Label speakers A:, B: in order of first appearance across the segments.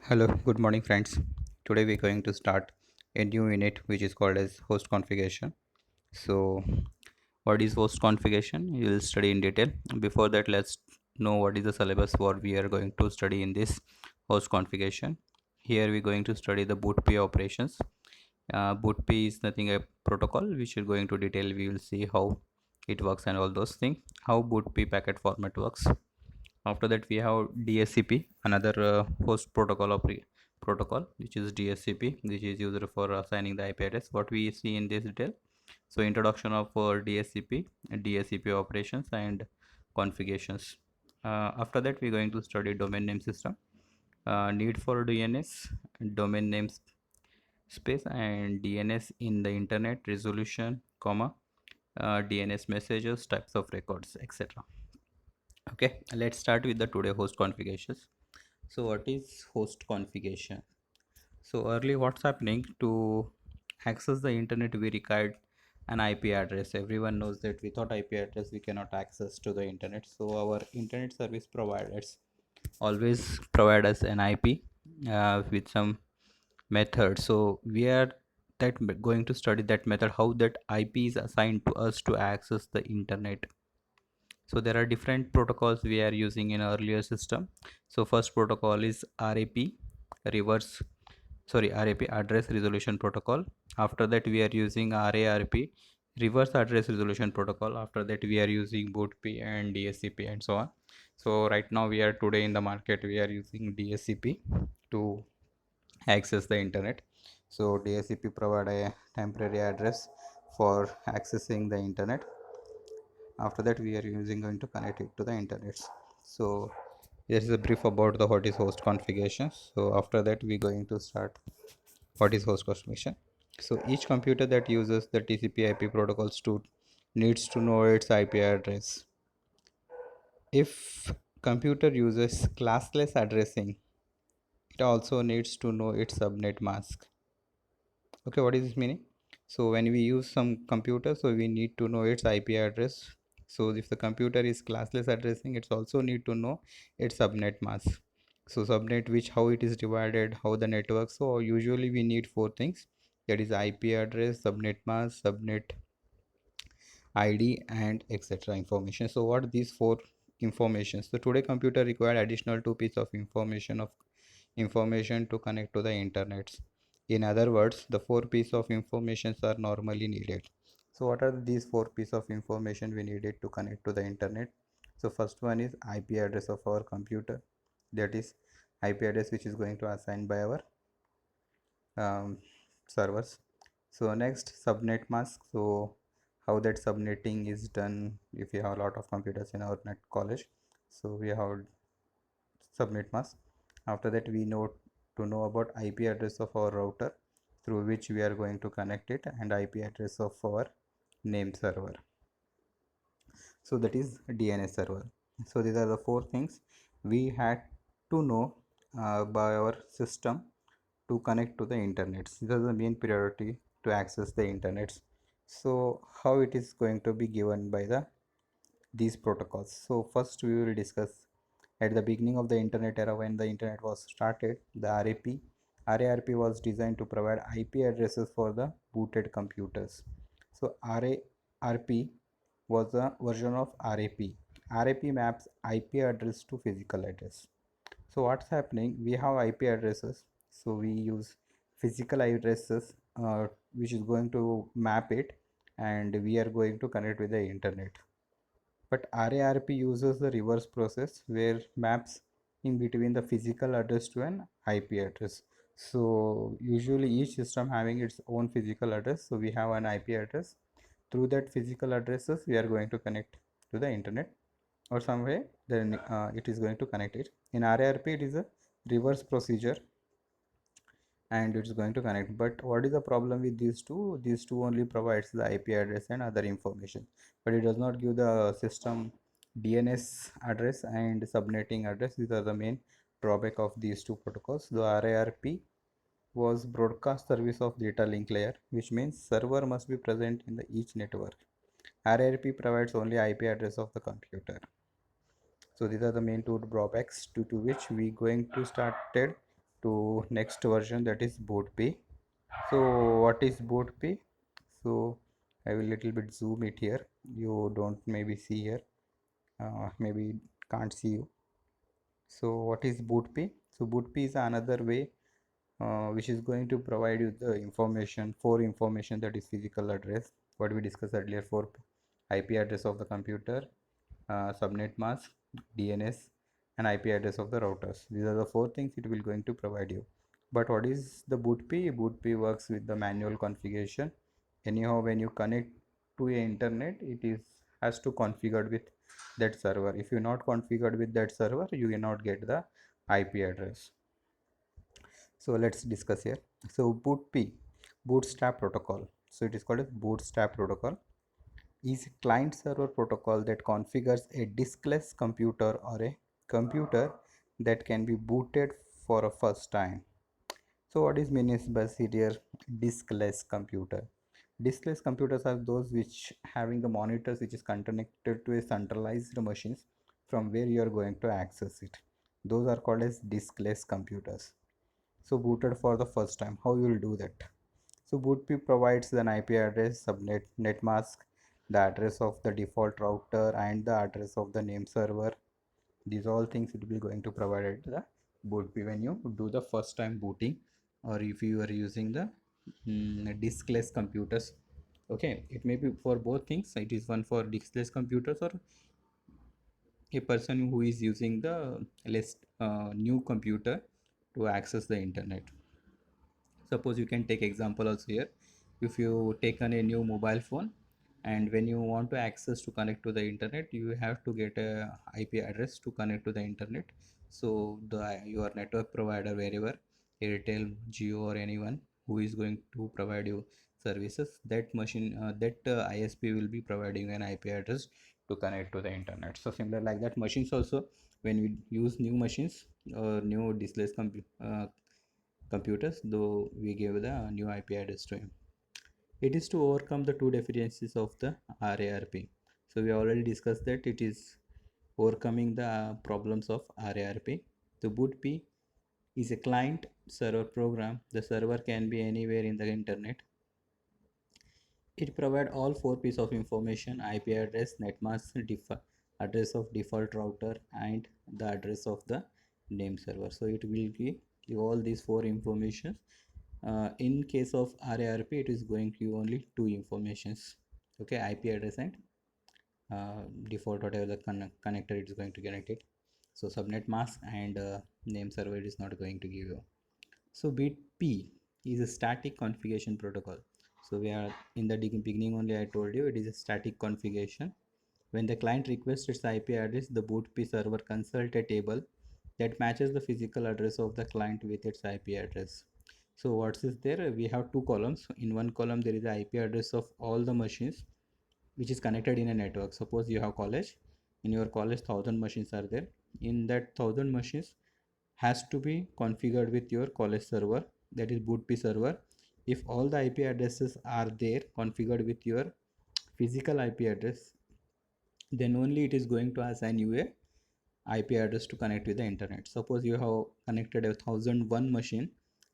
A: Hello, good morning friends. Today we're going to start a new unit which is called as host configuration. So what is host configuration? You will study in detail. Before that, let's know what is the syllabus what we are going to study in this host configuration. Here we're going to study the bootp operations. Bootp is nothing a protocol which we're going to detail. We will see how it works and all those things. How bootp packet format works. After that we have DSCP, another host protocol which is DSCP, which is used for assigning the IP address. What we see in this detail. So introduction of DSCP operations and configurations. After that we're going to study domain name system, need for DNS, domain names space, and DNS in the internet resolution, comma, DNS messages, types of records, etc. Okay, let's start with the today host configurations. So what is host configuration? So early what's happening to access the internet, we required an IP address. Everyone knows that without IP address we cannot access to the internet. So our internet service providers always provide us an IP with some method. So we are going to study that method, how that IP is assigned to us to access the internet. So there are different protocols we are using in earlier system. So first protocol is RAP, reverse sorry RAP, address resolution protocol. After that we are using RARP, reverse address resolution protocol. After that we are using bootp and DSCP and so on. So right now we are today in the market, we are using DSCP to access the internet. So DSCP provide a temporary address for accessing the internet. After that we are using going to connect it to the internet. So here is a brief about the what is host configuration. So after that we're going to start what is host configuration. So each computer that uses the TCP IP protocols to needs to know its IP address. If computer uses classless addressing, it also needs to know its subnet mask. Okay, what is this meaning? So when we use some computer, so we need to know its IP address. So if the computer is classless addressing, it's also need to know its subnet mask. So subnet, which how it is divided, how the network. So usually we need four things, that is IP address, subnet mask, subnet ID, and etc information. So what these four information? So today computer required additional two pieces of information to connect to the internet. In other words, the four pieces of information are normally needed. So what are these four pieces of information we needed to connect to the internet? So first one is IP address of our computer, that is IP address which is going to assign by our um, servers. So next, subnet mask. So how that subnetting is done, if we have a lot of computers in our net college, so we have subnet mask. After that we know to know about IP address of our router through which we are going to connect it, and IP address of our name server, so that is DNS server. So these are the four things we had to know by our system to connect to the internet. These are the main priority to access the internet. So how it is going to be given by the these protocols? So first we will discuss at the beginning of the internet era, when the internet was started, the RARP was designed to provide IP addresses for the booted computers. So RARP was a version of RAP. RAP maps IP address to physical address. So what's happening, we have IP addresses, so we use physical addresses which is going to map it, and we are going to connect with the internet. But RARP uses the reverse process where maps in between the physical address to an IP address. So usually each system having its own physical address, so we have an IP address. Through that physical addresses we are going to connect to the internet, or some way then it is going to connect it. In RARP it is a reverse procedure and it's going to connect. But what is the problem with these two? These two only provides the IP address and other information, but it does not give the system DNS address and subnetting address. These are the main drawback of these two protocols. The RARP was broadcast service of data link layer, which means server must be present in the each network. RARP provides only IP address of the computer. So these are the main two drawbacks due to which we going to started to next version, that is BootP. So what is BootP? So I will little bit zoom it here. You don't maybe see here. Maybe can't see you. So what is BootP? So BootP is another way which is going to provide you the information for information, that is physical address, what we discussed earlier, for IP address of the computer, subnet mask, DNS, and IP address of the routers. These are the four things it will going to provide you. But what is the BootP? BootP works with the manual configuration. Anyhow, when you connect to a internet, it is has to configured with that server. If you not configured with that server, you cannot get the IP address. So let's discuss here. So BootP, Bootstrap protocol. So it is called as Bootstrap protocol. Is a client server protocol that configures a diskless computer or a computer that can be booted for a first time. So what is means by here diskless computer? Diskless computers are those which having the monitors which is connected to a centralized machines from where you are going to access it. Those are called as diskless computers. So booted for the first time, how you will do that? So BootP provides an IP address, subnet, net mask, the address of the default router, and the address of the name server. These all things it will be going to provide at the BootP when you do the first time booting, or if you are using the diskless computers. Okay, it may be for both things. It is one for diskless computers or a person who is using the less new computer to access the internet. Suppose you can take example also here. If you taken a new mobile phone, and when you want to access to connect to the internet, you have to get a IP address to connect to the internet. So the your network provider, wherever Airtel, Jio, or anyone who is going to provide you services, that machine that ISP will be providing an IP address to connect to the internet. So similar like that, machines also, when we use new machines or new displays computers, though we gave the new IP address to him. It is to overcome the two deficiencies of the RARP. So we already discussed that it is overcoming the problems of RARP. The BootP is a client server program. The server can be anywhere in the internet. It provides all four pieces of information: IP address, netmask, address of default router, and the address of the name server. So it will give you all these four information. In case of RARP, it is going to give only two informations. Okay, IP address and default whatever the connector it is going to connect it. So subnet mask and name server it is not going to give you. So BitP is a static configuration protocol. So we are in the beginning only I told you it is a static configuration. When the client requests its IP address, the BootP server consult a table that matches the physical address of the client with its IP address. So what is there? We have two columns. In one column there is the IP address of all the machines which is connected in a network. Suppose you have college. In your college, 1,000 machines are there. In that 1,000 machines, has to be configured with your college server, that is BootP server. If all the IP addresses are there configured with your physical IP address, then only it is going to assign you a IP address to connect with the internet. Suppose you have connected a 1,001 machine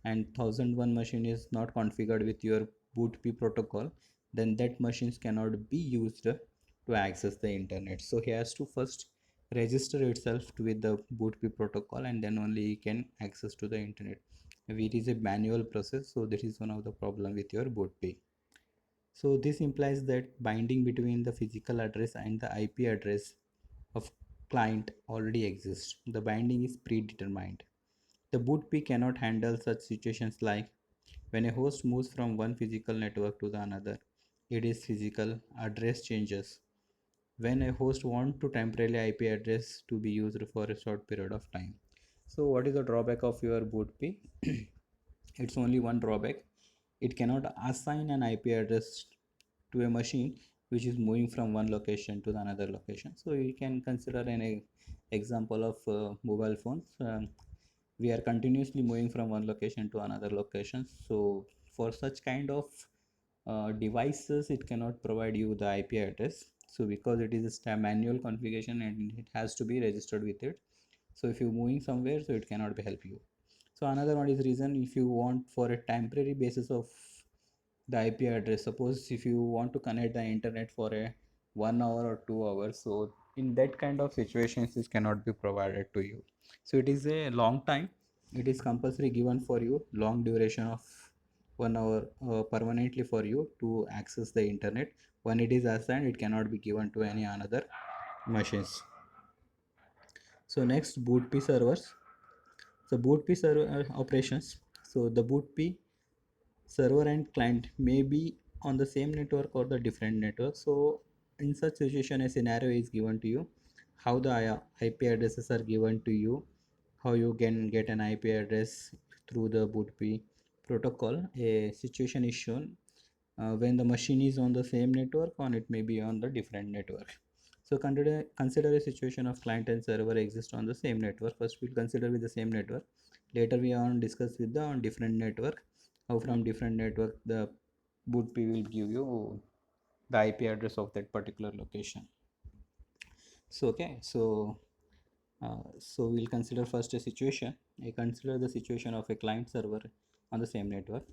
A: and 1,001 machine is not configured with your BootP protocol, then that machines cannot be used to access the internet. So he has to first register itself with the BootP protocol, and then only he can access to the internet. It is a manual process, so this is one of the problem with your BootP. So this implies that binding between the physical address and the IP address of client already exists. The binding is predetermined. The BootP cannot handle such situations like when a host moves from one physical network to the another. It is physical address changes. When a host wants to temporarily IP address to be used for a short period of time. So what is the drawback of your BootP? It's only one drawback. It cannot assign an IP address to a machine which is moving from one location to the another location. So you can consider an example of mobile phones. We are continuously moving from one location to another location. So for such kind of devices, it cannot provide you the IP address. So because it is a manual configuration and it has to be registered with it. So if you're moving somewhere, so it cannot help you. So another one is reason if you want for a temporary basis of the IP address. Suppose if you want to connect the internet for a 1 hour or 2 hours, so in that kind of situations this cannot be provided to you. So it is a long time, it is compulsory given for you long duration of 1 hour permanently for you to access the internet. When it is assigned, it cannot be given to any another machines. So next, boot p servers. So boot p server operations. So the boot p server and client may be on the same network or the different network. So in such situation, a scenario is given to you, how the IP addresses are given to you, how you can get an IP address through the bootp protocol. A situation is shown when the machine is on the same network or it may be on the different network. So consider a situation of client and server exist on the same network. First we'll consider with the same network, later we are discuss with the on different network, how from different network the bootp will give you the IP address of that particular location. So okay, so we'll consider first a situation. I consider the situation of a client server on the same network.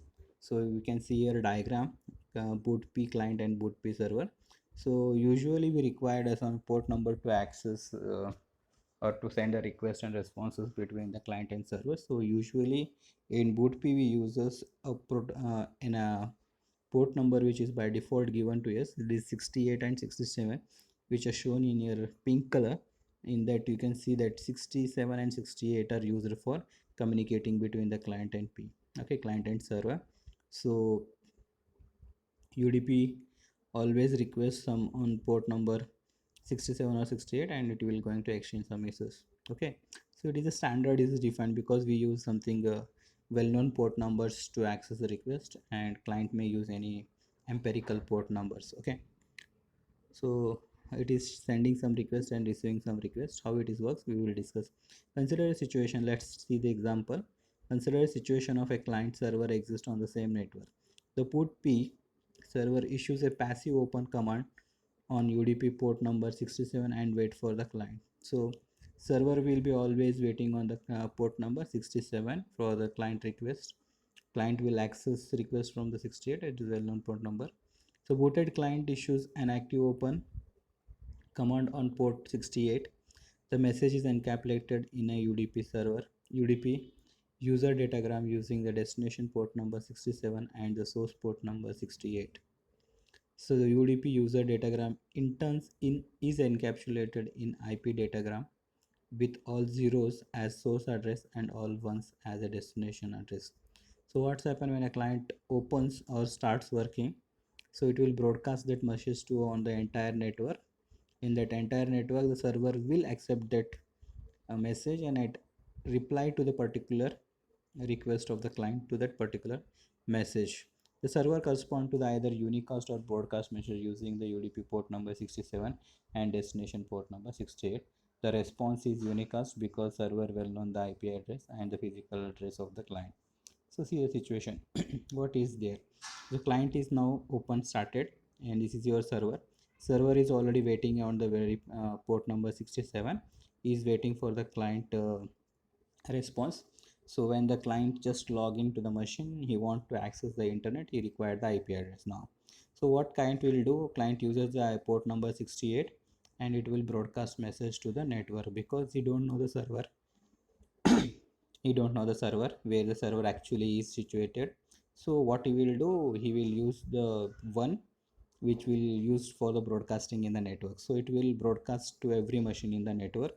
A: So we can see here a diagram, bootp client and bootp server. So usually we required as on port number to access or to send a request and responses between the client and server. So usually in bootp we uses in a port number which is by default given to us. It is 68 and 67, which are shown in your pink color. In that you can see that 67 and 68 are used for communicating between the client and okay, client and server. So UDP always requests some on port number 67 or 68 and it will going to exchange some messages. Okay, so it is a standard is defined because we use something well-known port numbers to access the request, and client may use any empirical port numbers. Okay, so it is sending some request and receiving some request. How it is works we will discuss. Consider a situation, let's see the example. Consider a situation of a client server exists on the same network. The port p server issues a passive open command on UDP port number 67 and wait for the client. So server will be always waiting on the port number 67 for the client request. Client will access request from the 68, it is well known port number. So booted client issues an active open command on port 68. The message is encapsulated in a UDP server. UDP user datagram using the destination port number 67 and the source port number 68. So the UDP user datagram in turns in is encapsulated in IP datagram with all zeros as source address and all ones as a destination address. So what's happened when a client opens or starts working? So it will broadcast that message to on the entire network. In that entire network, the server will accept that message and it reply to the particular request of the client to that particular message. The server correspond to the either unicast or broadcast message using the UDP port number 67 and destination port number 68. The response is unicast because server will know the IP address and the physical address of the client. So see the situation. What is there? The client is now open started and this is your server. Server is already waiting on the very port number 67, is waiting for the client response. So when the client just log into the machine, he want to access the internet, he required the IP address now. So what client will do? Client uses the port number 68 and it will broadcast message to the network because he don't know the server. He don't know the server where the server actually is situated. So what he will do? He will use the one which will use for the broadcasting in the network. So it will broadcast to every machine in the network.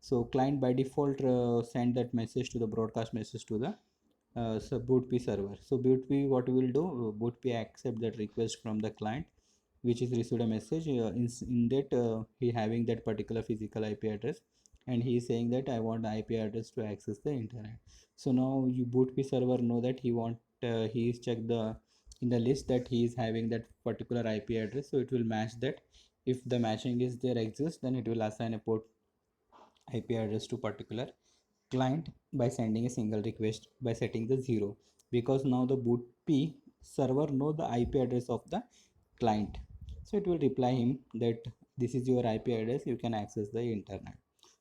A: So client by default send that message to the broadcast message to the so bootp server. So bootp what will do? Bootp accept that request from the client which is received a message in that he having that particular physical IP address, and he is saying that I want the IP address to access the internet. So now you bootp server know that he is checked the in the list that he is having that particular IP address, so it will match that. If the matching is there exists, then it will assign a port IP address to particular client by sending a single request by setting the 0, because now the bootp server know the IP address of the client. So it will reply him that this is your IP address, you can access the internet.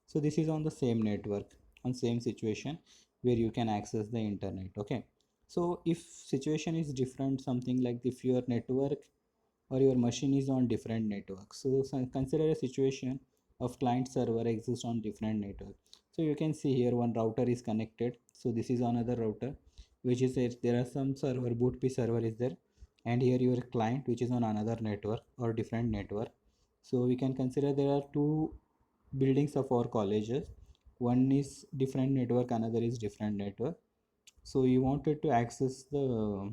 A: So this is on the same network, on same situation. where you can access the internet. Okay, so if situation is different, something like if your network or your machine is on different network, so consider a situation of client server exists on different network. So you can see here one router is connected, so this is another router, which is there are some server, bootp server is there, and here your client which is on another network or different network. So we can consider there are two buildings of our colleges, one is different network, another is different network. So you wanted to access the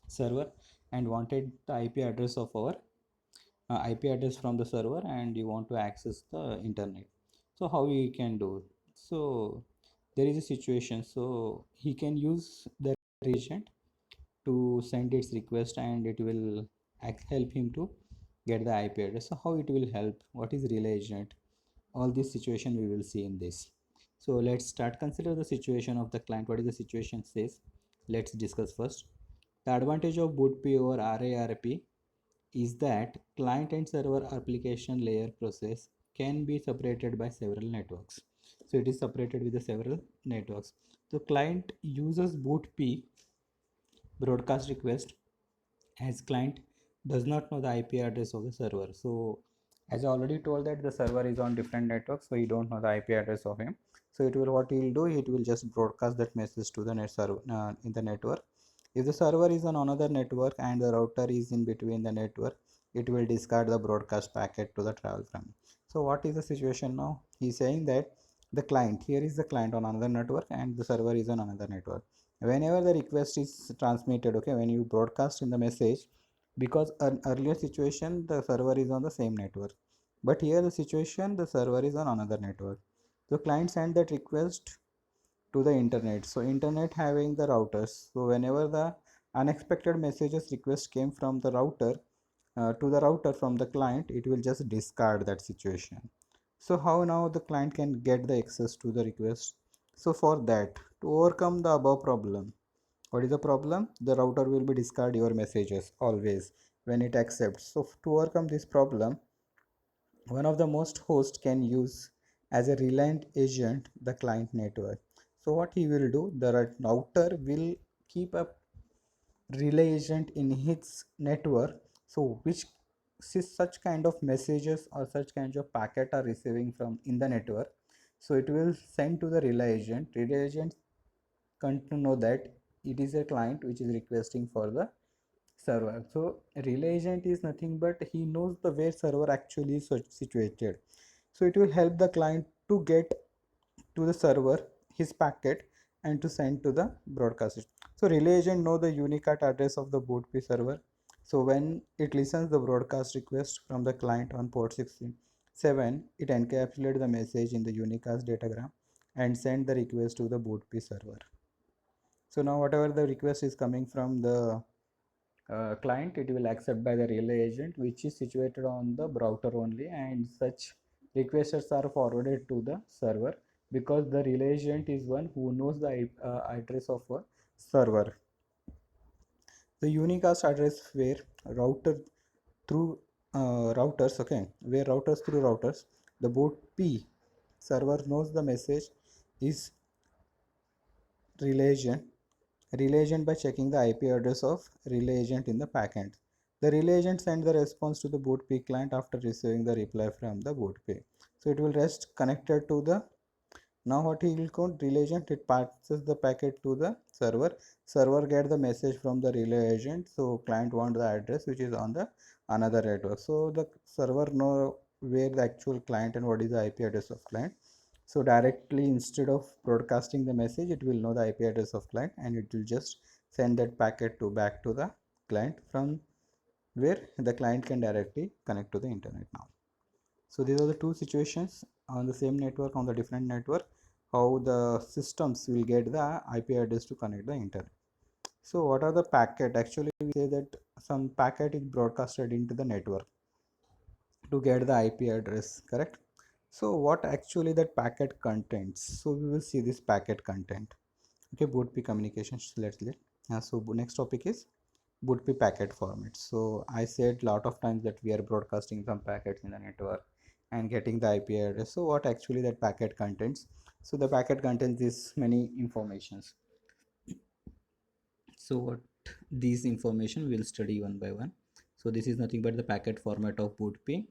A: server and wanted the IP address of our IP address from the server, and you want to access the internet. So how we can do? So there is a situation, so he can use the agent to send its request, and it will help him to get the IP address. So how it will help, what is relay agent, all this situation we will see in this. So let's start. Consider the situation of the client. What is the situation says, let's discuss first. The advantage of bootp over RARP is that client and server application layer process can be separated by several networks. So it is separated with the several networks. So client uses bootp broadcast request as client does not know the IP address of the server. So as I already told that the server is on different networks, so you don't know the IP address of him. So it will, what he will do, it will just broadcast that message to the net server in the network. If the server is on another network and the router is in between the network, it will discard the broadcast packet to the travel frame. So what is the situation now? He's saying that the client, here is the client on another network and the server is on another network. Whenever the request is transmitted, okay, when you broadcast in the message, because an earlier situation the server is on the same network, but here the situation the server is on another network. So client send that request to the internet, so internet having the routers, so whenever the unexpected messages request came from the router to the router from the client, it will just discard that situation. So how now the client can get the access to the request? So for that, to overcome the above problem, what is the problem? The router will be discard your messages always when it accepts. So to overcome this problem, one of the most host can use as a reliant agent the client network. So what he will do, the router will keep a relay agent in his network, so which such kind of messages or such kinds of packet are receiving from in the network, so it will send to the relay agent. Relay agent come to know that it is a client which is requesting for the server. So relay agent is nothing but he knows the where server actually is situated. So it will help the client to get to the server his packet and to send to the broadcaster. So relay agent know the unicast address of the bootp server. So when it listens the broadcast request from the client on port 67, it encapsulates the message in the unicast datagram and send the request to the bootp server. So now whatever the request is coming from the client, it will accept by the relay agent which is situated on the router only, and such requests are forwarded to the server because the relay agent is one who knows the address of a server. The unicast address where router through routers, okay, where routers through routers, the boot p server knows the message is relay agent. Relay agent by checking the IP address of relay agent in the backend. The relay agent sends the response to the bootp client after receiving the reply from the bootp. So it will rest connected to the, now what he will call relay agent, it passes the packet to the server. Server get the message from the relay agent. So client want the address which is on the another network. So the server know where the actual client and what is the IP address of client. So directly instead of broadcasting the message, it will know the IP address of client and it will just send that packet to back to the client from where the client can directly connect to the internet now. So these are the two situations on the same network, on the different network, how the systems will get the IP address to connect the internet. So what are the packet? Actually, we say that some packet is broadcasted into the network to get the IP address, correct? So what actually that packet contains? So we will see this packet content. Okay, bootp communications. Let's let. So next topic is bootp packet format. So I said lot of times that we are broadcasting some packets in the network, and getting the IP address. So what actually that packet contains? So the packet contains this many informations. So what these information we'll study one by one. So this is nothing but the packet format of bootp,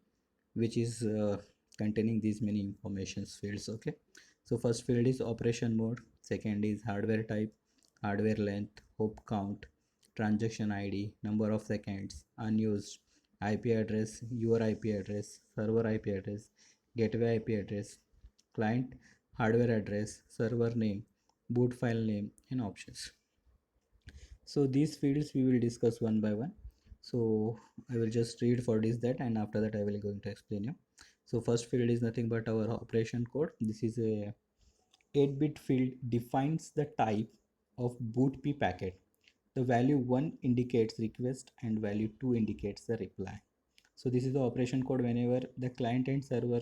A: which is containing these many informations fields. Okay, so first field is operation mode, second is hardware type, hardware length, hop count, transaction id, number of seconds, unused, IP address, your IP address, server IP address, gateway IP address, client hardware address, server name, boot file name, and options. So these fields we will discuss one by one. So I will just read for this that, and after that I will going to explain you. So first field is nothing but our operation code. This is a 8-bit field, defines the type of bootp packet. The value 1 indicates request and value 2 indicates the reply. So this is the operation code whenever the client and server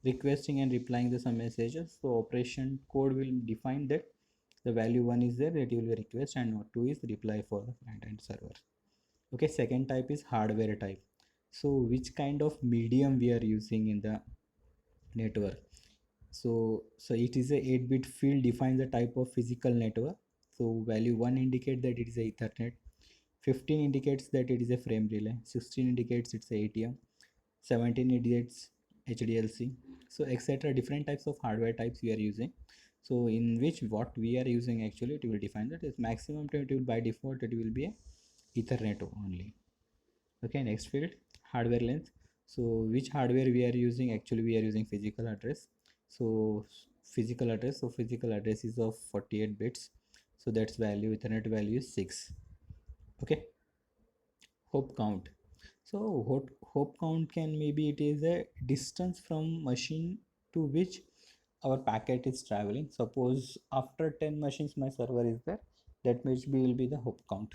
A: requesting and replying the some messages. So operation code will define that the value 1 is there, that will be request, and 2 is reply for the client and server. Okay, second type is hardware type. So which kind of medium we are using in the network. So it is a 8-bit field defines the type of physical network. So value 1 indicate that it is a ethernet, 15 indicates that it is a frame relay, 16 indicates it's a ATM, 17 indicates HDLC, so etc. Different types of hardware types we are using. So in which what we are using actually it will define that is maximum to it will by default it will be a ethernet only. Okay, next field hardware length. So which hardware we are using, actually we are using physical address. So physical address is of 48 bits, so that's value, ethernet value is 6. Okay, hop count. So hop count can maybe it is a distance from machine to which our packet is traveling. Suppose after 10 machines my server is there, that means will be the hop count.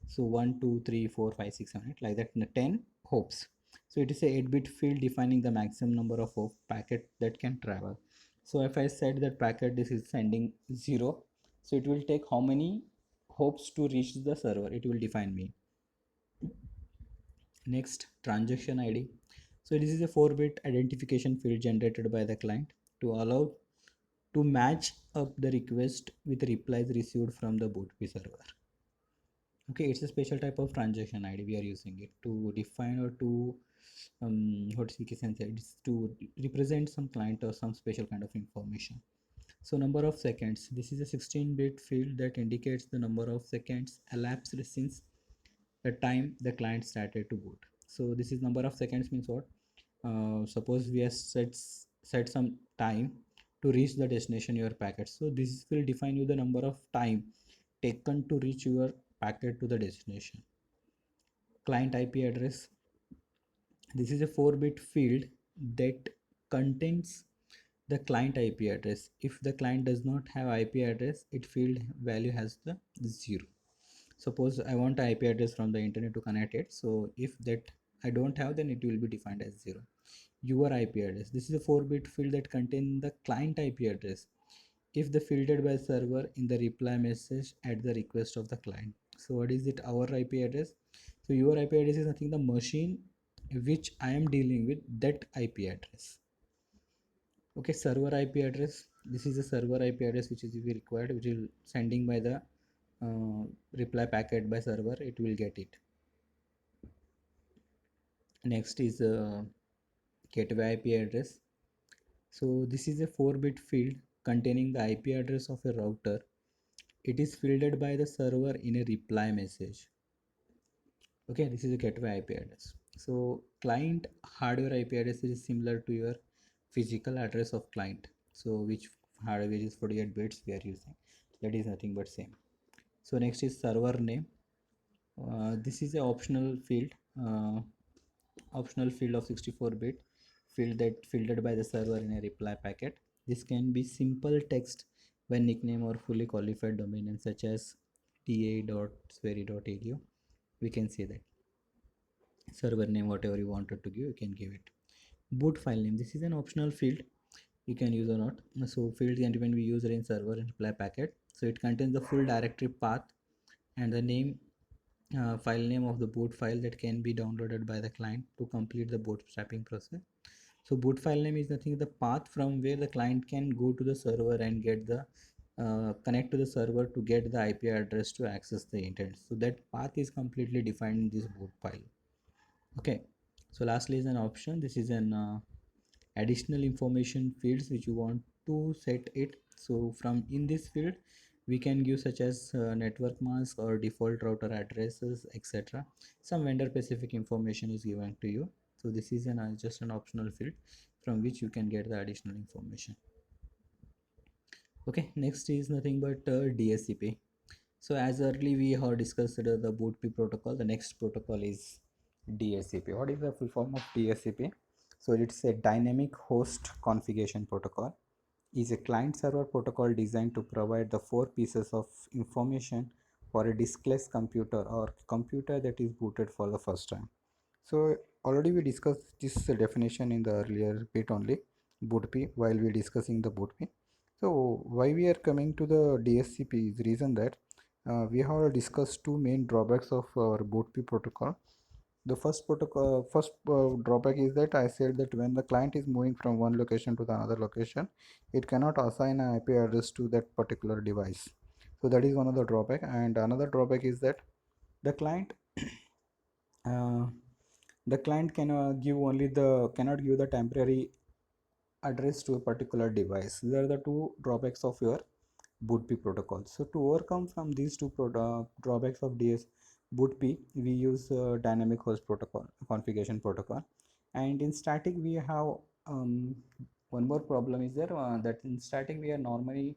A: So 1 2 3 4 5 6 7 8 like that, 10 hops. So it is a 8-bit field defining the maximum number of hop packet that can travel. So if I said that packet this is sending 0, so it will take how many hops to reach the server, it will define me. Next, transaction ID. So this is a 4-bit identification field generated by the client to allow to match up the request with replies received from the bootp server. Okay, it's a special type of transaction ID. We are using it to define or to what we can say, it's to represent some client or some special kind of information. So number of seconds. This is a 16-bit field that indicates the number of seconds elapsed since the time the client started to boot. So this is number of seconds means what? Suppose we have set some time to reach the destination your packet. So this will define you the number of time taken to reach your packet to the destination. Client IP address. This is a 4-bit field that contains the client IP address. If the client does not have IP address, it field value has the 0. Suppose I want an IP address from the internet to connect it. So if that I don't have, then it will be defined as 0. Your IP address. This is a 4-bit field that contains the client IP address if the fielded by server in the reply message at the request of the client. So what is it? Our IP address. So your IP address is nothing the machine which I am dealing with, that IP address. Okay, server IP address. This is a server IP address which is required, which is sending by the reply packet by server, it will get it. Next is gateway IP address. So this is a 4-bit field containing the IP address of a router. It is fielded by the server in a reply message. Okay, this is a gateway IP address. So client hardware IP address is similar to your physical address of client. So which hardware is 48 bits we are using, that is nothing but same. So next is server name. This is a optional field of 64-bit field that fielded by the server in a reply packet. This can be simple text when nickname or fully qualified domain name such as ta.swery.edu. We can say that server name whatever you wanted to give, you can give it. Boot file name. This is an optional field, you can use or not. So field can be used in server and reply packet. So it contains the full directory path and the name file name of the boot file that can be downloaded by the client to complete the bootstrapping process.
B: So boot file name is nothing the path from where the client can go to the server and get the connect to the server to get the IP address to access the internet. So that path is completely defined in this boot file. Okay. So lastly is an option. This is an additional information fields which you want to set it. So from in this field we can give such as network mask or default router addresses, etc. Some vendor specific information is given to you. So this is an just an optional field from which you can get the additional information. Okay, next is nothing but DSCP. So as early we have discussed the BOOTP protocol, the next protocol is DSCP. What is the full form of DSCP? So it's a dynamic host configuration protocol. Is a client server protocol designed to provide the four pieces of information for a diskless computer or computer that is booted for the first time. So already we discussed this definition in the earlier bit only, BOOTP, while we discussing the BOOTP. So why we are coming to the DSCP is the reason that we have discussed two main drawbacks of our BOOTP protocol. The first drawback is that I said that when the client is moving from one location to the another location, it cannot assign an IP address to that particular device. So that is one of the drawback. And another drawback is that the client uh, the client can give only the cannot give the temporary address to a particular device. These are the two drawbacks of your BOOTP protocol. So to overcome from these two drawbacks of DS BOOTP, we use dynamic host protocol configuration protocol, and in static we have one more problem is there that in static we are normally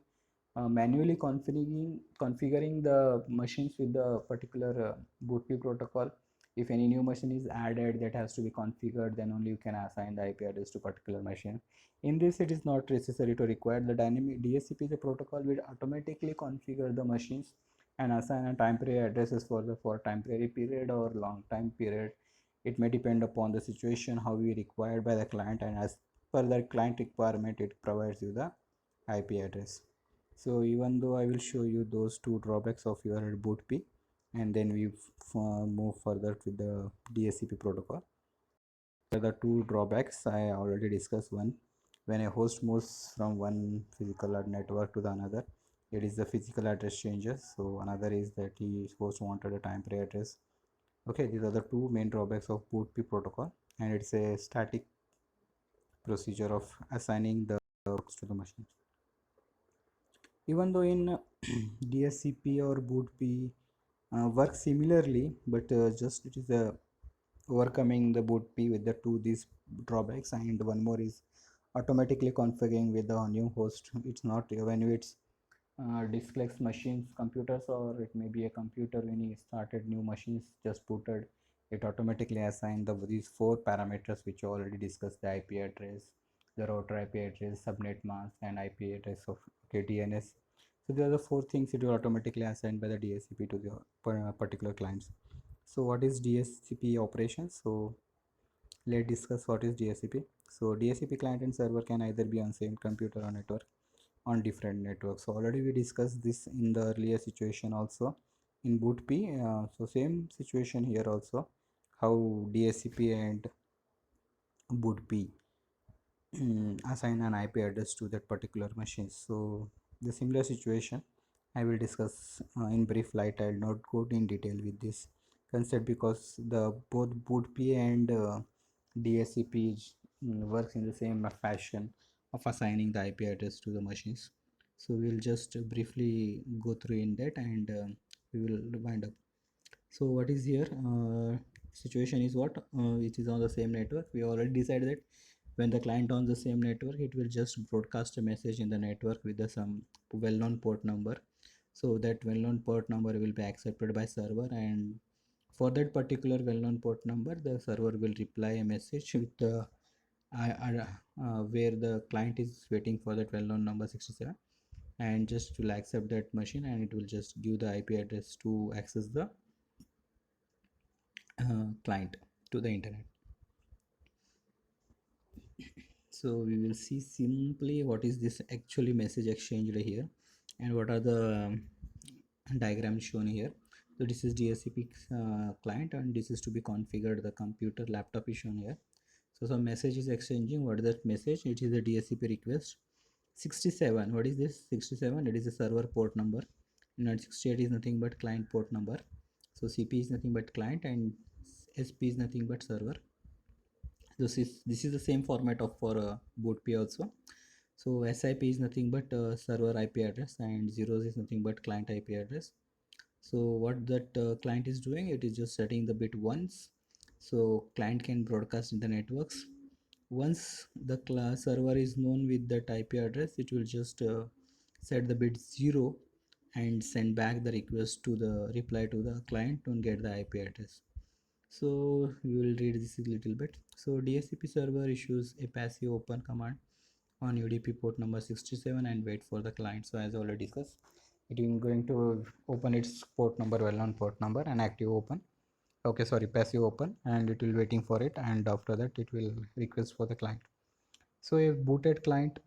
B: manually configuring the machines with the particular BOOTP protocol. If any new machine is added that has to be configured, then only you can assign the IP address to particular machine. In this, it is not necessary to require the dynamic DSCP. The protocol will automatically configure the machines and assign a temporary addresses for temporary period or long time period. It may depend upon the situation how we required by the client, and as per the client requirement, it provides you the IP address. So even though I will show you those two drawbacks of your BOOTP, and then we move further with the DSCP protocol. The two drawbacks I already discussed. One, when a host moves from one physical network to the another, it is the physical address changes. So another is that the host wanted a temporary address. Okay, these are the two main drawbacks of BOOTP protocol, and it's a static procedure of assigning the works to the machine. Even though in DSCP or BOOTP work similarly, but just it is overcoming the BOOTP with the two these drawbacks, and one more is automatically configuring with the new host. It's not when it's diskless machines computers, or it may be a computer when you started new machines just booted, it automatically assign these four parameters which you already discussed: the IP address, the router IP address, subnet mask, and IP address of DNS. So there are the four things it will automatically assign by the DSCP to the particular clients. So what is DSCP operations? So let's discuss what is DSCP. So DSCP client and server can either be on same computer or network on different networks. So already we discussed this in the earlier situation also in BOOTP. So same situation here also, how DSCP and BOOTP assign an IP address to that particular machine. So the similar situation I will discuss in brief light. I will not go in detail with this concept because the both BOOTP and DSCP works in the same fashion of assigning the IP address to the machines. So we'll just briefly go through in that, and we will wind up. So what is here situation is what it is on the same network. We already decided that when the client on the same network, it will just broadcast a message in the network with the some well-known port number. So that well-known port number will be accepted by server, and for that particular well-known port number, the server will reply a message with the where the client is waiting for that well-known number 67, and just will accept that machine, and it will just give the IP address to access the client to the internet. So we will see simply what is this actually message exchanged here, and what are the diagrams shown here. So this is DSCP client, and this is to be configured. The computer laptop is shown here. So some message is exchanging. What is that message? It is a DHCP request. 67, what is this? 67, it is a server port number, and 68 is nothing but client port number. So CP is nothing but client and SP is nothing but server. This is the same format of for boot P also. So SIP is nothing but server IP address, and zeros is nothing but client IP address. So what that client is doing, it is just setting the bit once, so client can broadcast in the networks. Once the server is known with that IP address, it will just set the bit 0 and send back the request to the reply to the client to get the IP address. So we will read this a little bit. So DHCP server issues a passive open command on UDP port number 67 and wait for the client. So as already discussed, it is going to open its port number, well-known port number, and active open. Okay, sorry, passive open, and it will waiting for it, and after that it will request for the client. So a booted client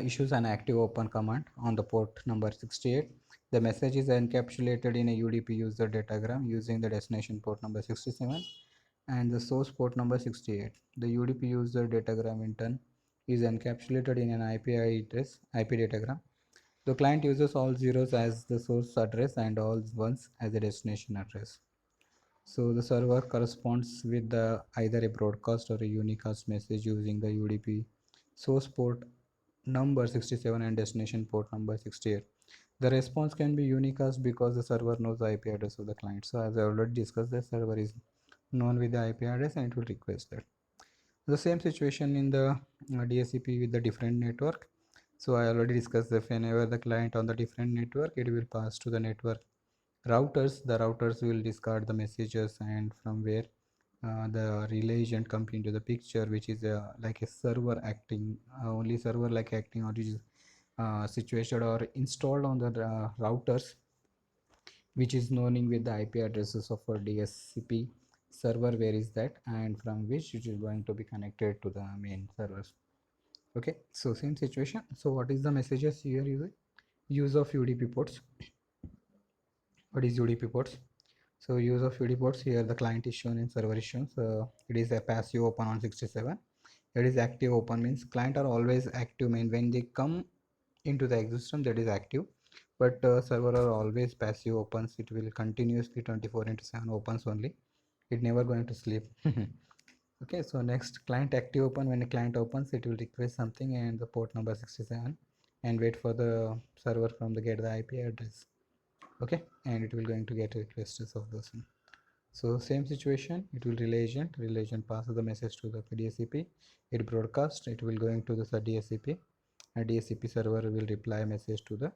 B: issues an active open command on the port number 68. The message is encapsulated in a UDP user datagram using the destination port number 67 and the source port number 68. The UDP user datagram in turn is encapsulated in an IP datagram. The client uses all zeros as the source address and all ones as a destination address. So the server corresponds with the either a broadcast or a unicast message using the UDP source port number 67 and destination port number 68. The response can be unicast because the server knows the IP address of the client. So as I already discussed, the server is known with the IP address and it will request that. The same situation in the DHCP with the different network. So I already discussed that whenever the client on the different network, it will pass to the network routers. The routers will discard the messages, and from where the relay agent comes into the picture, which is like a server acting, only server like acting, or is situated or installed on the routers, which is known with the IP addresses of our DHCP server, where is that, and from which it is going to be connected to the main servers. Okay, so same situation. So what is the messages here using? Use of UDP ports. What is UDP ports? So use of UDP ports, here the client is shown and server is shown. So it is a passive open on 67. It is active open means client are always active, mean when they come into the existence, that is active, but server are always passive opens. It will continuously 24/7 opens only, it never going to sleep. Okay, so next, client active open. When a client opens, it will request something and the port number 67 and wait for the server from the get the IP address. Okay, and it will going to get requests of those. So same situation, it will relay agent passes the message to the DHCP, it broadcast, it will going to the DHCP, and DHCP server will reply a message to the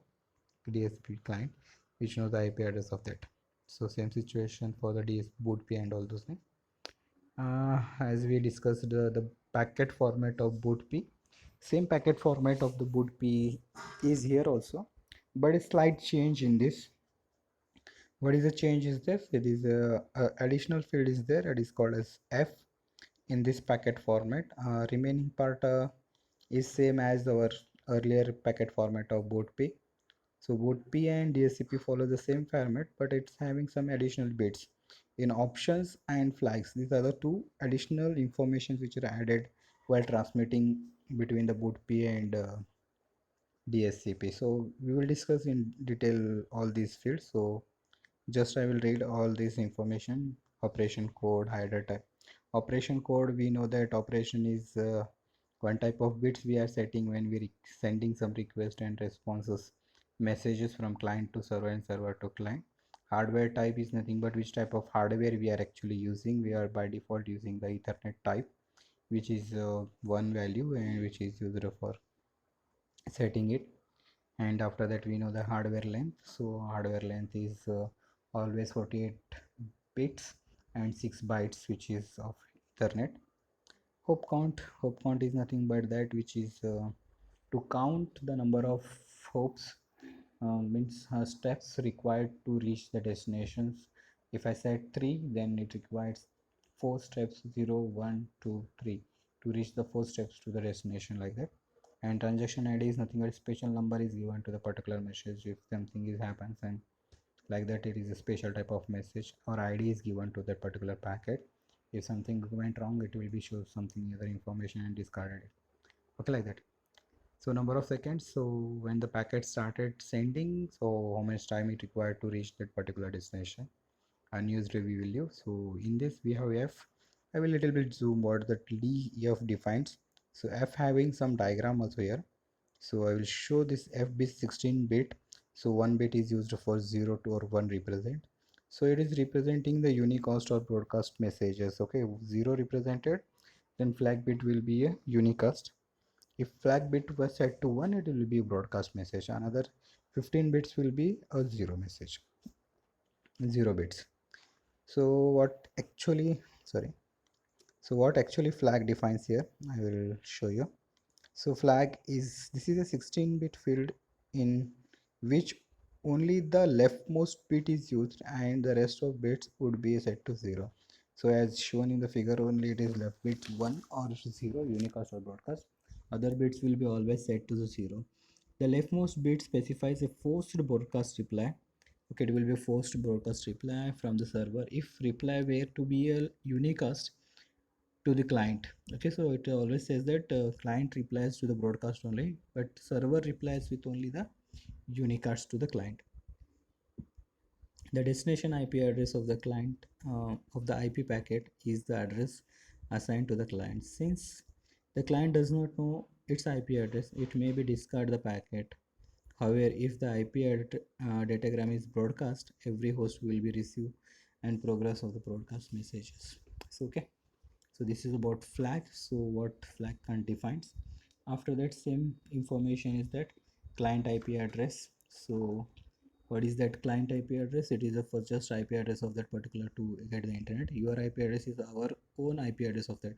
B: DHCP client, which knows the IP address of that. So same situation for the DS boot P and all those things. As we discussed, the packet format of boot P, same packet format of the boot P is here also, but a slight change in this. What is the change is this? It is a additional field is there. It is called as F in this packet format. Remaining part is same as our earlier packet format of boot P. So boot P and DHCP follow the same format, but it's having some additional bits in options and flags. These are the two additional informations which are added while transmitting between the boot P and DHCP. So we will discuss in detail all these fields. So just I will read all this information. Operation code, header type. Operation code, we know that operation is one type of bits we are setting when we sending some request and responses messages from client to server and server to client. Hardware type is nothing but which type of hardware we are actually using. We are by default using the Ethernet type, which is one value and which is used for setting it. And after that we know the hardware length. So hardware length is always 48 bits and 6 bytes, which is of Ethernet. Hope count is nothing but that which is to count the number of hopes, means steps required to reach the destinations. If I said 3, then it requires 4 steps, 0, 1, 2, 3, to reach the 4 steps to the destination, like that. And transaction ID is nothing but special number is given to the particular message. If something is happens and like that, it is a special type of message or ID is given to that particular packet, If something went wrong, it will be show something other information and discarded it. Okay, like that. So number of seconds, so when the packet started sending, so how much time it required to reach that particular destination. Unused review value. So in this we have f. I will little bit zoom what the f defines. So f having some diagram also here. So I will show this f bit 16 bit. So one bit is used for 0 to or 1 represent. So it is representing the unicast or broadcast messages. Okay, 0 represented, then flag bit will be a unicast. If flag bit was set to 1, it will be a broadcast message. Another 15 bits will be a 0 message, 0 bits. So what actually, sorry, so what actually flag defines here, I will show you. So flag is, this is a 16-bit field in which only the leftmost bit is used and the rest of bits would be set to 0. So as shown in the figure, only it is left bit 1 or 0, unicast or broadcast. Other bits will be always set to the 0. The leftmost bit specifies a forced broadcast reply. Okay, it will be a forced broadcast reply from the server if reply were to be a unicast to the client. Okay, so it always says that client replies to the broadcast only, but server replies with only the unicast to the client. The destination IP address of the client of the IP packet is the address assigned to the client. Since the client does not know its IP address, it may be discard the packet. However, if the datagram is broadcast, every host will be received and progress of the broadcast messages. So okay, so this is about flag. So what flag can defines. After that, same information is that client IP address. So what is that client IP address? It is the first just IP address of that particular to get the internet. Your IP address is our own IP address of that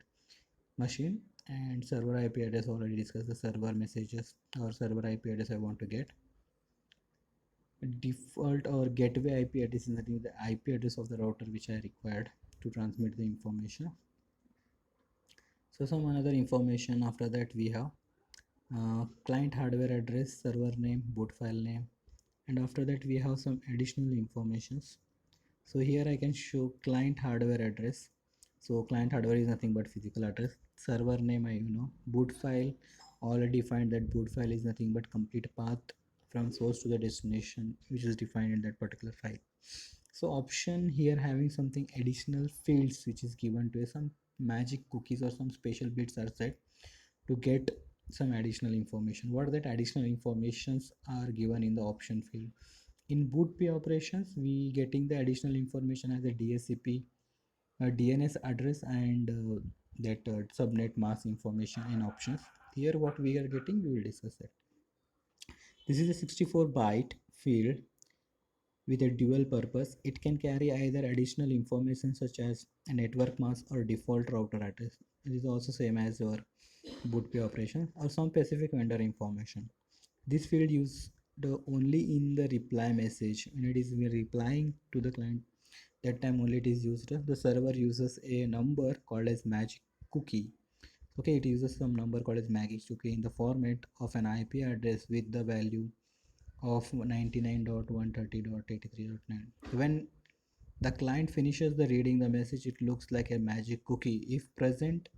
B: machine, and server IP address already discussed, the server messages or server IP address I want to get. Default or gateway IP address is nothing, the IP address of the router which I required to transmit the information. So some another information after that we have client hardware address, server name, boot file name, and after that we have some additional informations. So here I can show client hardware address. So client hardware is nothing but physical address. Server name, boot file already defined that boot file is nothing but complete path from source to the destination which is defined in that particular file. So option here having something additional fields which is given to some magic cookies or some special bits are set to get some additional information. What that additional informations are given in the option field. In bootp operations, we getting the additional information as a DSCP, a DNS address, and that subnet mask information in options. Here what we are getting, we will discuss that. This is a 64 byte field with a dual purpose. It can carry either additional information such as a network mask or default router address. It is also same as your bootp operation or some specific vendor information. This field used only in the reply message when it is replying to the client. That time only it is used. The server uses a number called as magic cookie. Okay, it uses some number called as magic cookie in the format of an IP address with the value of 99.130.83.9. When the client finishes the reading the message, it looks like a magic cookie. If present,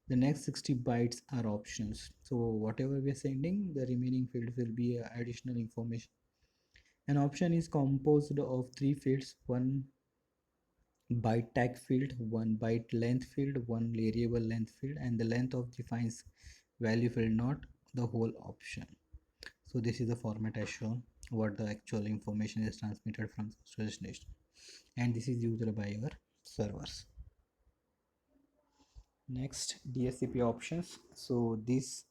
B: the next 60 bytes are options. So whatever we are sending, the remaining field will be additional information. An option is composed of three fields: one byte tag field, one byte length field, one variable length field, and the length of defines value field, not the whole option. So this is the format as shown, what the actual information is transmitted from destination, and this is used by your servers. Next, DSCP options. So these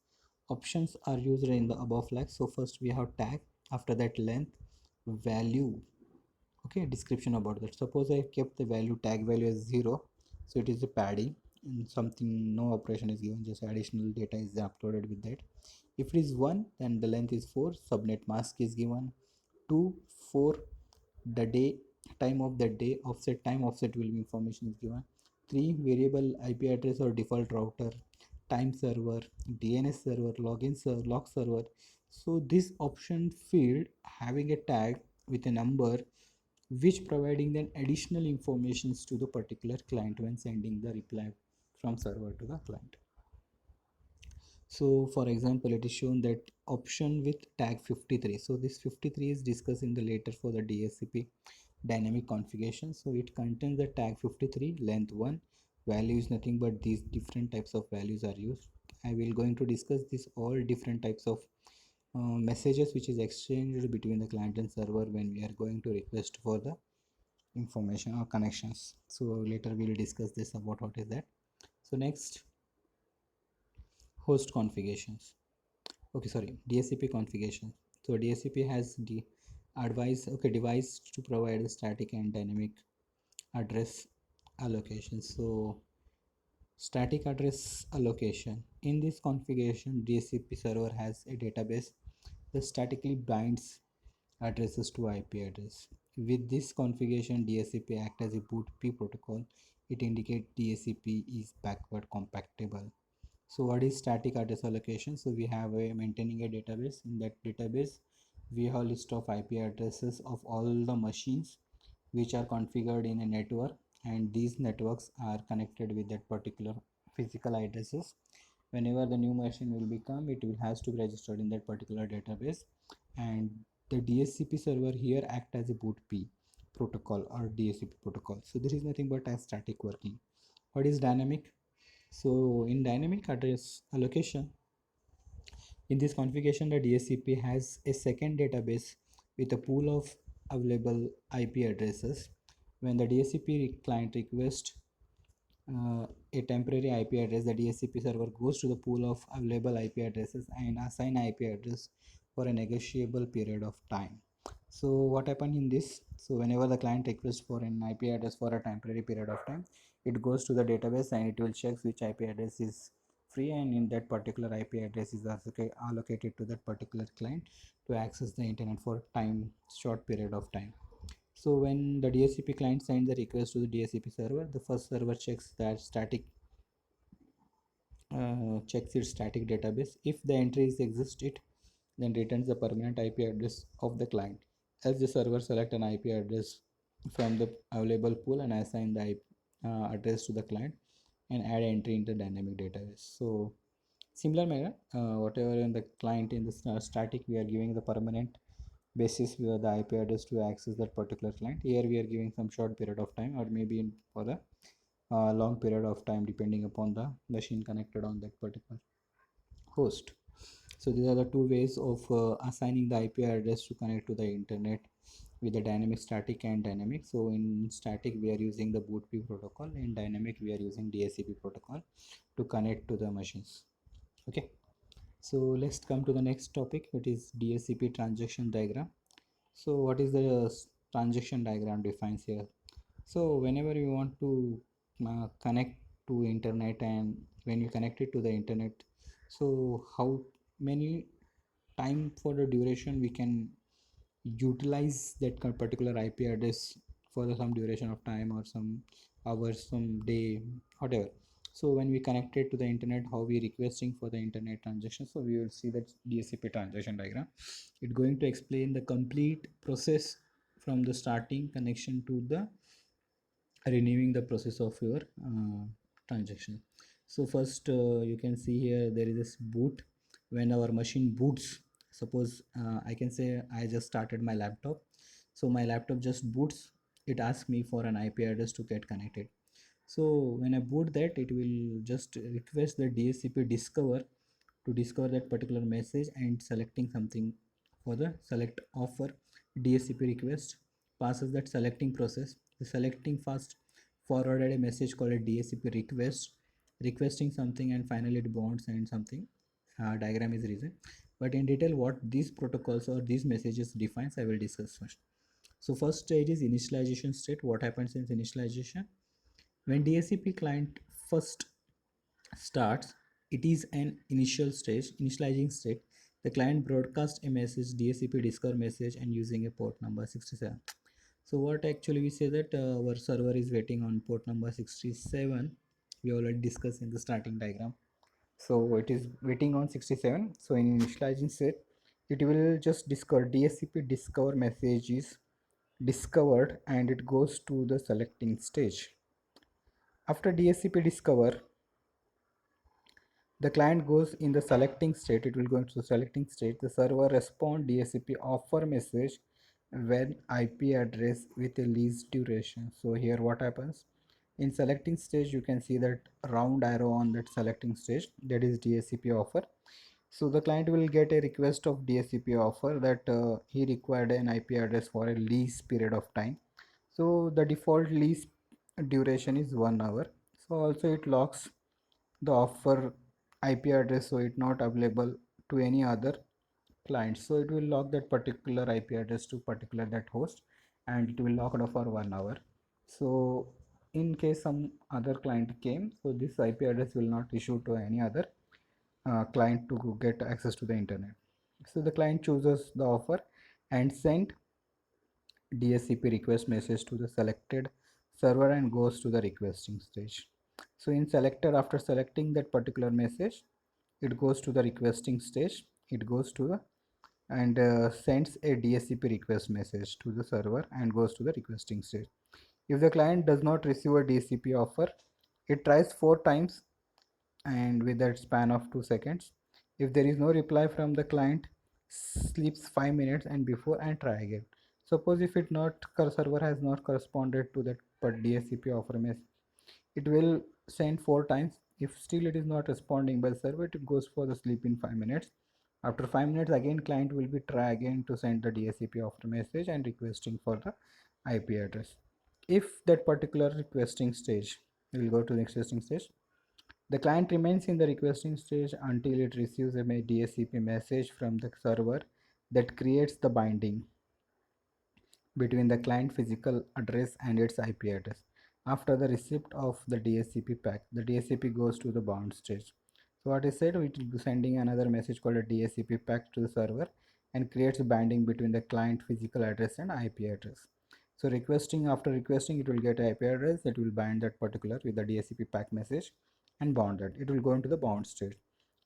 B: options are used in the above flag. So first we have tag, after that length, value. Okay, description about that. Suppose I kept the value tag value as 0, so it is a padding and something, no operation is given, just additional data is uploaded with that. If it is 1, then the length is 4, subnet mask is given. 2, 4, the day, time of the day, offset time, offset will be information is given. 3, variable IP address or default router, time server, DNS server, login server, log server. So this option field having a tag with a number which providing then additional informations to the particular client when sending the reply from server to the client. So for example, it is shown that option with tag 53. So this 53 is discussed in the later for the DHCP dynamic configuration. So it contains the tag 53 length 1 value is nothing but these different types of values are used. I will going to discuss this all different types of messages which is exchanged between the client and server when we are going to request for the information or connections. So later we will discuss this about what is that. So next, host configurations. Okay, sorry, DHCP configuration. So DHCP has the device to provide the static and dynamic address allocation. So static address allocation, in this configuration DHCP server has a database that statically binds addresses to IP address. With this configuration, DHCP act as a BOOTP protocol. It indicates DHCP is backward compatible. So what is static address allocation? So we have a maintaining a database. In that database we have a list of IP addresses of all the machines which are configured in a network, and these networks are connected with that particular physical addresses. Whenever the new machine will become, it will has to be registered in that particular database, and the DHCP server here act as a BOOTP protocol or DHCP protocol. So this is nothing but a static working. What is dynamic? So in dynamic address allocation, in this configuration, the DHCP has a second database with a pool of available IP addresses. When the DHCP client requests a temporary IP address, the DHCP server goes to the pool of available IP addresses and assign IP address for a negotiable period of time. So what happened in this? So whenever the client requests for an IP address for a temporary period of time, it goes to the database and it will check which IP address is free, and in that particular IP address is allocated to that particular client to access the internet for time short period of time. So when the DHCP client sends the request to the DHCP server, the first server checks that static checks its static database. If the entries exist, it then returns the permanent IP address of the client. As the server select an IP address from the available pool and assign the address to the client and add entry into the dynamic database. So similar manner, whatever in the client in the static, we are giving the permanent basis where the IP address to access that particular client. Here we are giving some short period of time, or maybe for the long period of time depending upon the machine connected on that particular host. So these are the two ways of assigning the IP address to connect to the internet with the dynamic, static and dynamic. So in static we are using the BOOTP protocol, in dynamic we are using DHCP protocol to connect to the machines. Okay, so let's come to the next topic, which is DHCP transaction diagram. So what is the transaction diagram defines here? So whenever you want to connect to internet, and when you connect it to the internet, so how many time for the duration we can utilize that particular IP address for some duration of time or some hours, some day, whatever. So when we connect it to the internet, how we requesting for the internet transaction. So we will see that DHCP transaction diagram. It's going to explain the complete process from the starting connection to the renewing the process of your transaction. So first you can see here there is this boot. When our machine boots, suppose I can say I just started my laptop, so my laptop just boots, it asks me for an IP address to get connected. So when I boot that, it will just request the DHCP discover to discover that particular message and selecting something for the select offer. DHCP request passes that selecting process. The selecting first forwarded a message called a DHCP request, requesting something, and finally it bonds and something. Diagram is written, but in detail what these protocols or these messages defines I will discuss first. So first stage is initialization state. What happens in initialization? When DHCP client first starts, it is an initial stage, initializing state. The client broadcasts a message, DHCP discover message, and using a port number 67. So what actually we say that our server is waiting on port number 67. We already discussed in the starting diagram. So it is waiting on 67. So in initializing state, it will just discover DHCP discover messages discovered and it goes to the selecting stage. After DSCP discover, the client goes in the selecting state. It will go into the selecting state. The server respond DSCP offer message when IP address with a least duration. So here what happens? In selecting stage, you can see that round arrow on that selecting stage, that is DSCP offer. So the client will get a request of DSCP offer that he required an IP address for a lease period of time. So the default lease duration is 1 hour. So also it locks the offer IP address, so it not available to any other client. So it will lock that particular IP address to particular that host, and it will lock it for 1 hour. So in case some other client came, so this IP address will not issue to any other client to get access to the internet. So the client chooses the offer and send DSCP request message to the selected server and goes to the requesting stage. So in selected, after selecting that particular message, it goes to the requesting stage. It goes to the and sends a DSCP request message to the server and goes to the requesting stage. If the client does not receive a DSCP offer, it tries 4 times and with that span of 2 seconds. If there is no reply from the client, sleeps 5 minutes and before and try again. Suppose if it not server has not corresponded to that but DSCP offer message, it will send 4 times. If still it is not responding by the server, it goes for the sleep in 5 minutes. After 5 minutes again client will be try again to send the DSCP offer message and requesting for the IP address. If that particular requesting stage, we will go to the requesting stage. The client remains in the requesting stage until it receives a DSCP message from the server that creates the binding between the client physical address and its IP address. After the receipt of the DSCP pack, the DSCP goes to the bound stage. So what I said, it will be sending another message called a DSCP pack to the server and creates a binding between the client physical address and IP address. So requesting, after requesting, it will get IP address that will bind that particular with the DSCP pack message and bound that. It will go into the bound state.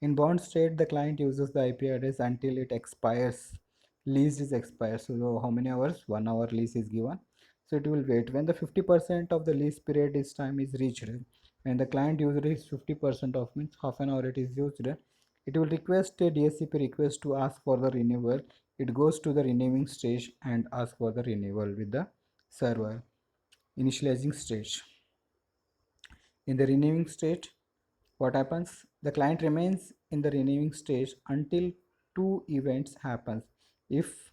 B: In bound state, the client uses the IP address until it expires. Lease is expired. So how many hours? 1 hour lease is given. So it will wait when the 50% of the lease period is time is reached. When the client user is 50% of means half an hour it is used, it will request a DSCP request to ask for the renewal. It goes to the renewing stage and ask for the renewal with the server. Initializing stage. In the renewing state, what happens? The client remains in the renewing stage until two events happens. If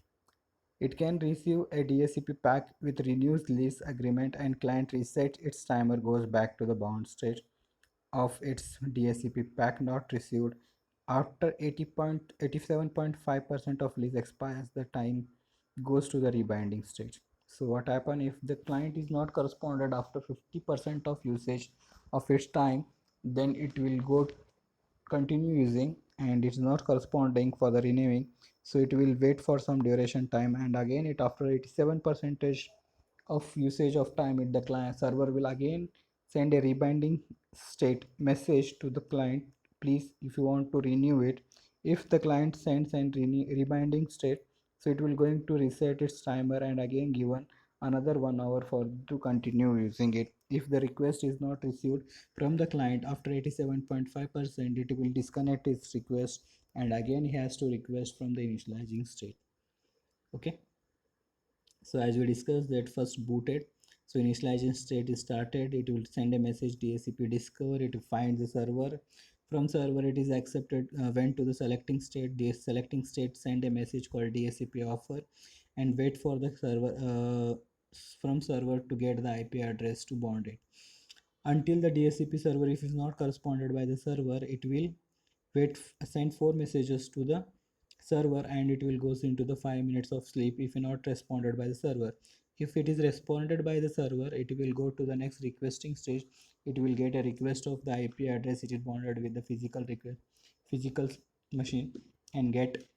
B: it can receive a DSCP pack with renewed lease agreement and client resets its timer goes back to the bound state of its DSCP pack not received. After 87.5% of lease expires, the time goes to the rebinding stage. So what happen if the client is not corresponded after 50% of usage of its time, then it will go continue using and it's not corresponding for the renewing, so it will wait for some duration time and again it after 87 percentage of usage of time it the client server will again send a rebinding state message to the client, please if you want to renew it. If the client sends and rebinding state, so it will going to reset its timer and again given another 1 hour for to continue using it. If the request is not received from the client after 87.5%, it will disconnect its request and again he has to request from the initializing state. Okay, so as we discussed that first booted, so initialization state is started, it will send a message DSCP discover, it will find the server. From server it is accepted, went to the selecting state. The selecting state send a message called DSCP offer and wait for the server from server to get the IP address to bond it. Until the DSCP server if is not corresponded by the server, it will wait, send 4 messages to the server and it will goes into the 5 minutes of sleep if not responded by the server. If it is responded by the server, it will go to the next requesting stage. It will get a request of the IP address it is bonded with the physical machine and get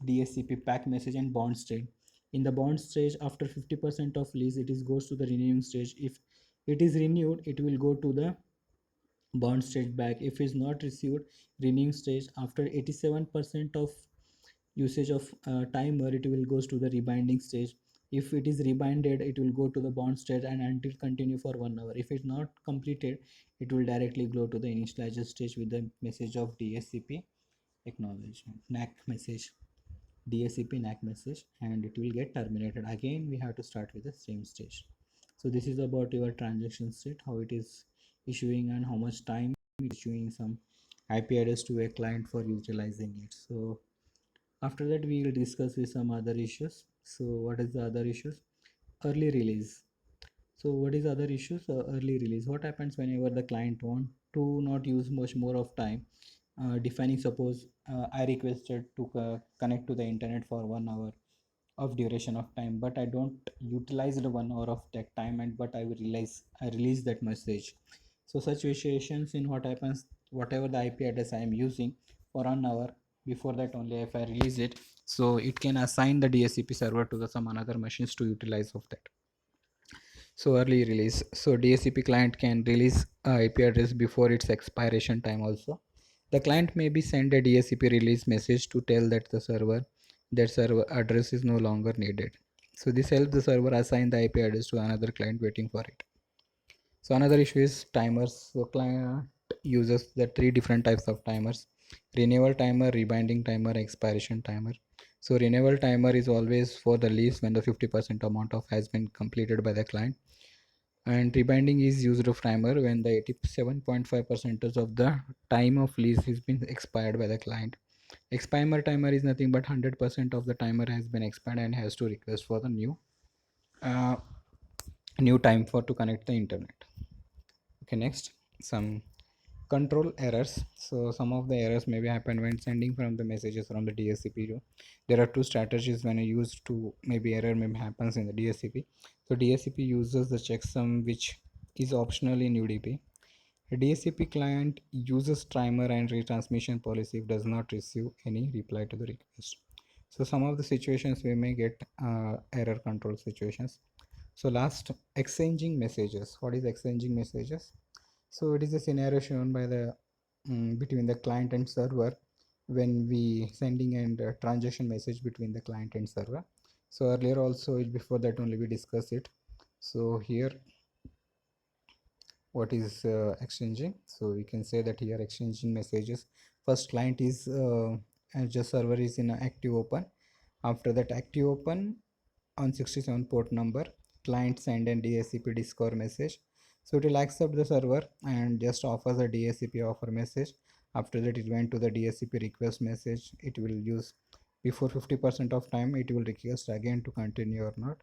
B: DSCP pack message and bond state. In the bond stage, after 50% of lease, it is goes to the renewing stage. If it is renewed, it will go to the bond stage back. If is not received, renewing stage after 87% of usage of timer, it will goes to the rebinding stage. If it is rebinded, it will go to the bound state and until continue for 1 hour. If it's not completed, it will directly go to the initializer stage with the message of DSCP acknowledgement, NAK message, DSCP NAK message, and it will get terminated. Again, we have to start with the same stage. So this is about your transaction state, how it is issuing and how much time issuing some IP address to a client for utilizing it. So after that, we will discuss with some other issues. So what is the other issues? Early release. So what is other issues? Early release. What happens whenever the client want to not use much more of time? Defining, suppose I requested to connect to the internet for 1 hour of duration of time, but I don't utilize the 1 hour of that time, and but I will realize I release that message. So such situations, in what happens, whatever the IP address I am using for 1 hour, before that only if I release it, so it can assign the DSCP server to the some another machines to utilize of that. So early release. So DSCP client can release IP address before its expiration time also. The client may be send a DSCP release message to tell that server address is no longer needed. So this helps the server assign the IP address to another client waiting for it. So another issue is timers. So client uses the three different types of timers: renewal timer, rebinding timer, expiration timer. So renewal timer is always for the lease when the 50% amount of has been completed by the client, and rebinding is used of timer when the 87.5% of the time of lease has been expired by the client. Expire timer is nothing but 100% of the timer has been expired and has to request for the uh, new time for to connect the internet. Okay, next, some control errors. So some of the errors maybe happen when sending from the messages from the DSCP. There are two strategies when I use to maybe error maybe happens in the DSCP. So DSCP uses the checksum which is optional in UDP. A DSCP client uses timer and retransmission policy if does not receive any reply to the request. So some of the situations we may get error control situations. So last, exchanging messages. What is exchanging messages? So it is a scenario shown by the between the client and server when we sending and transaction message between the client and server. So earlier also before that only we discussed it. So here what is exchanging? So we can say that here exchanging messages. First client is and just server is in active open. After that active open, on 67 port number, client send an DSCP discover message. So it will accept the server and just offers a DSCP offer message. After that it went to the DSCP request message. It will use before 50% of time it will request again to continue or not.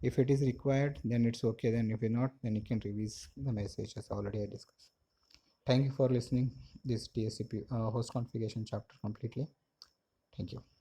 B: If it is required, then it's okay. Then if not, then you can release the message as already I discussed. Thank you for listening this DSCP host configuration chapter completely. Thank you.